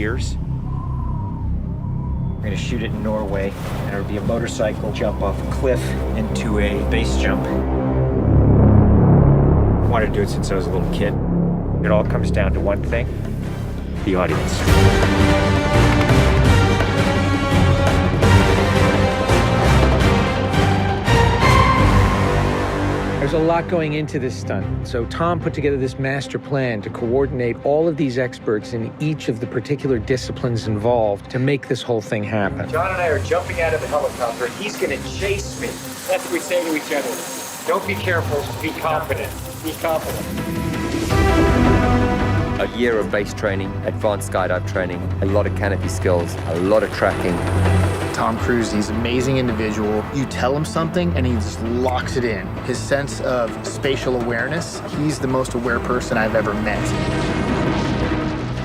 years. We're gonna shoot it in Norway, and it'll be a motorcycle jump off a cliff into a base jump. I wanted to do it since I was a little kid. It all comes down to one thing: the audience. There's a lot going into this stunt. So Tom put together this master plan to coordinate all of these experts in each of the particular disciplines involved to make this whole thing happen. John and I are jumping out of the helicopter, and he's gonna chase me. That's what we say to each other. Don't be careful, be confident. Be confident. A year of base training, advanced skydive training, a lot of canopy skills, a lot of tracking. Tom Cruise, he's an amazing individual. You tell him something and he just locks it in. His sense of spatial awareness, he's the most aware person I've ever met.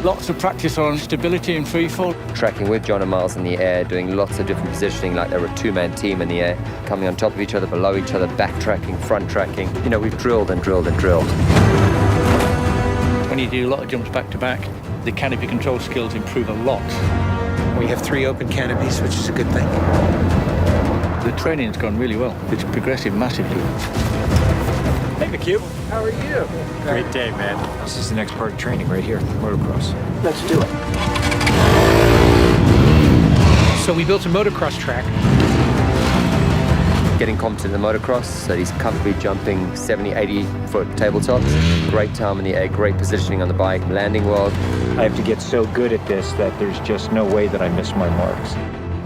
Lots of practice on stability and freefall. Tracking with John and Miles in the air, doing lots of different positioning like they're a two-man team in the air, coming on top of each other, below each other, backtracking, front tracking. You know, we've drilled and drilled and drilled. When you do a lot of jumps back to back, the canopy control skills improve a lot. We have 3 open canopies, which is a good thing. The training's gone really well. It's progressive massively. Hey, McHugh. How are you? Great day, man. This is the next part of training right here, motocross. Let's do it. So we built a motocross track. Getting competent in the motocross, so he's comfortably jumping 70, 80-foot tabletops. Great time in the air, great positioning on the bike, landing well. I have to get so good at this that there's just no way that I miss my marks.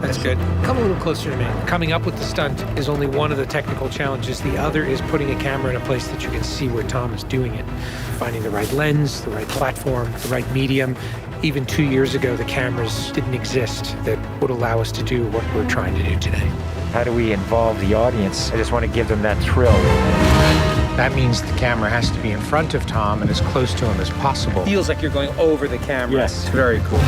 That's good. Come a little closer to me. Coming up with the stunt is only one of the technical challenges. The other is putting a camera in a place that you can see where Tom is doing it. Finding the right lens, the right platform, the right medium. Even 2 years ago, the cameras didn't exist that would allow us to do what we're trying to do today. How do we involve the audience? I just want to give them that thrill. That means the camera has to be in front of Tom and as close to him as possible. Feels like you're going over the camera. Yes, very cool.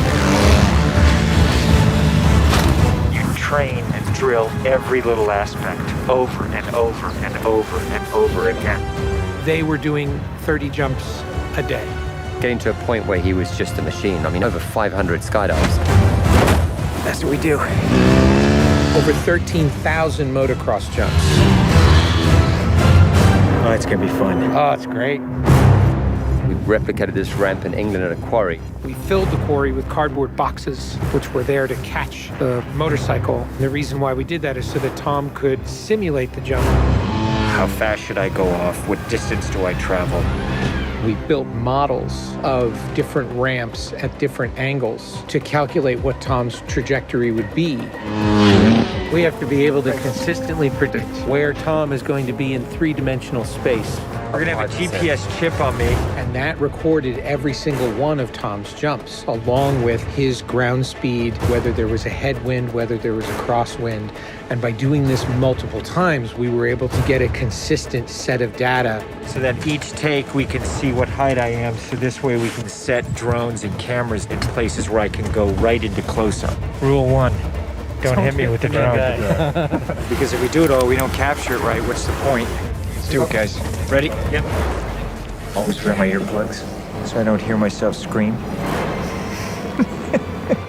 You train and drill every little aspect over and over and over and over again. They were doing 30 jumps a day. Getting to a point where he was just a machine. I mean, over 500 skydives. That's what we do. Over 13,000 motocross jumps. Oh, it's gonna be fun. Oh, it's great. We replicated this ramp in England at a quarry. We filled the quarry with cardboard boxes, which were there to catch the motorcycle. And the reason why we did that is so that Tom could simulate the jump. How fast should I go off? What distance do I travel? We built models of different ramps at different angles to calculate what Tom's trajectory would be. We have to be able to consistently predict where Tom is going to be in 3-dimensional space. We're gonna have a GPS chip on me. And that recorded every single one of Tom's jumps, along with his ground speed, whether there was a headwind, whether there was a crosswind. And by doing this multiple times, we were able to get a consistent set of data. So that each take we can see what height I am, so this way we can set drones and cameras in places where I can go right into close-up. Rule 1, don't hit me with the drone. Because if we do it all, we don't capture it right, what's the point? Let's do it, guys. Ready? Yep. Always wear my earplugs so I don't hear myself scream.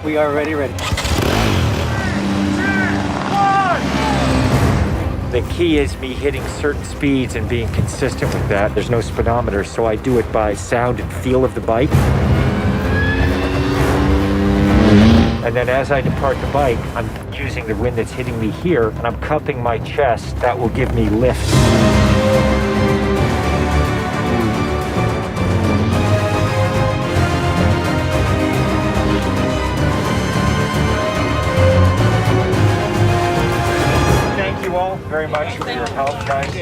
We are ready. The key is me hitting certain speeds and being consistent with that. There's no speedometer, so I do it by sound and feel of the bike. And then as I depart the bike, I'm using the wind that's hitting me here, and I'm cupping my chest. That will give me lift. Thank you all very much for your help, guys.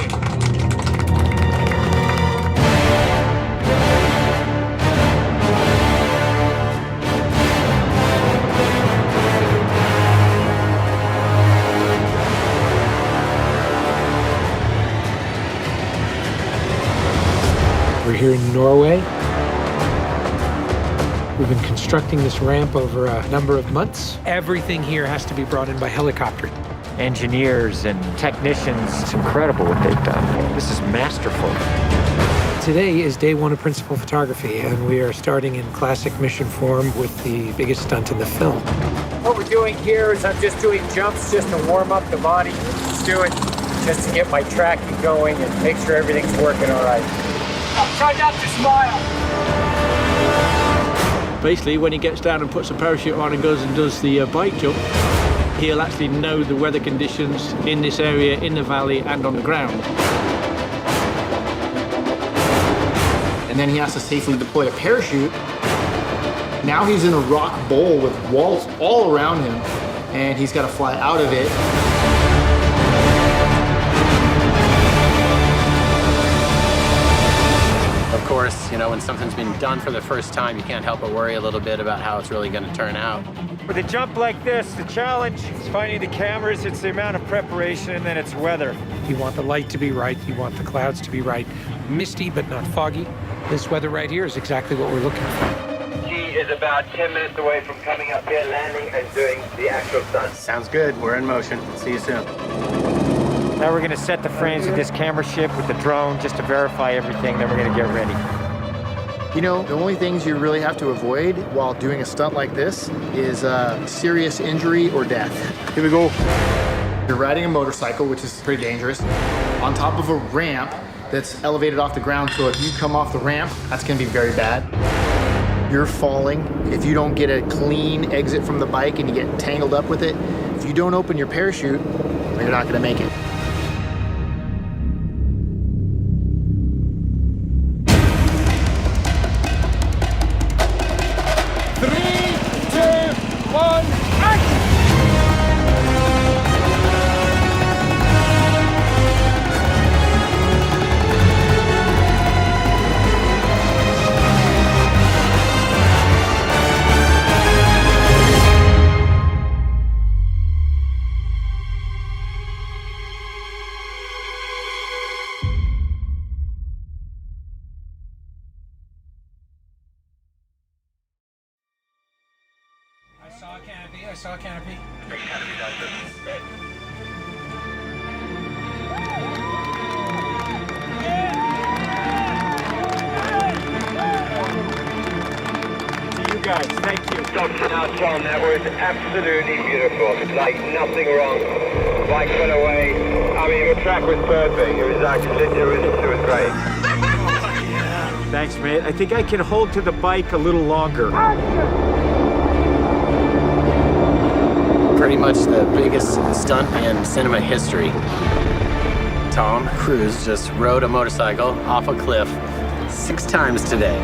We're here in Norway. We've been constructing this ramp over a number of months. Everything here has to be brought in by helicopter. Engineers and technicians, it's incredible what they've done. This is masterful. Today is day one of principal photography, and we are starting in classic mission form with the biggest stunt in the film. What we're doing here is I'm just doing jumps just to warm up the body. Just do it just to get my tracking going and make sure everything's working all right. Try not to smile. Basically, when he gets down and puts a parachute on and goes and does the bike jump, he'll actually know the weather conditions in this area, in the valley, and on the ground. And then he has to safely deploy a parachute. Now he's in a rock bowl with walls all around him, and he's got to fly out of it. Of course, you know, when something's been done for the first time, you can't help but worry a little bit about how it's really going to turn out. With a jump like this, the challenge is finding the cameras, it's the amount of preparation, and then it's weather. You want the light to be right, you want the clouds to be right. Misty, but not foggy. This weather right here is exactly what we're looking for. He is about 10 minutes away from coming up here, landing, and doing the actual stunt. Sounds good. We're in motion. See you soon. Now we're gonna set the frames of this camera ship with the drone just to verify everything, then we're gonna get ready. You know, the only things you really have to avoid while doing a stunt like this is serious injury or death. Here we go. You're riding a motorcycle, which is pretty dangerous, on top of a ramp that's elevated off the ground, so if you come off the ramp, that's gonna be very bad. You're falling. If you don't get a clean exit from the bike and you get tangled up with it, if you don't open your parachute, you're not gonna make it. I saw a canopy. To you guys, thank you. Now, Tom, that was absolutely beautiful. Like, nothing wrong. Bike went away. I mean, the track was perfect. It was actually, it was great. Thanks, mate. I think I can hold to the bike a little longer. Pretty much the biggest stunt in cinema history. Tom Cruise just rode a motorcycle off a cliff 6 times today.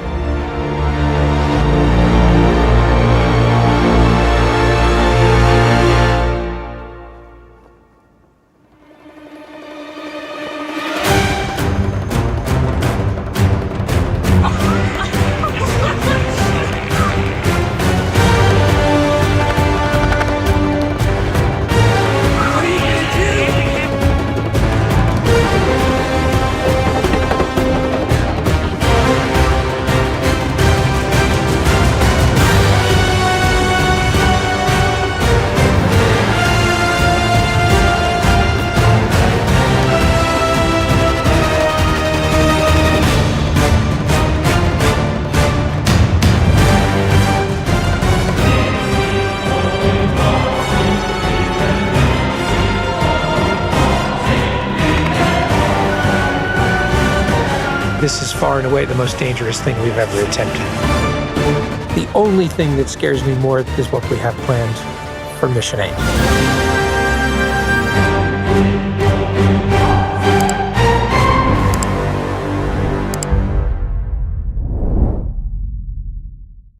This is far and away the most dangerous thing we've ever attempted. The only thing that scares me more is what we have planned for Mission 8.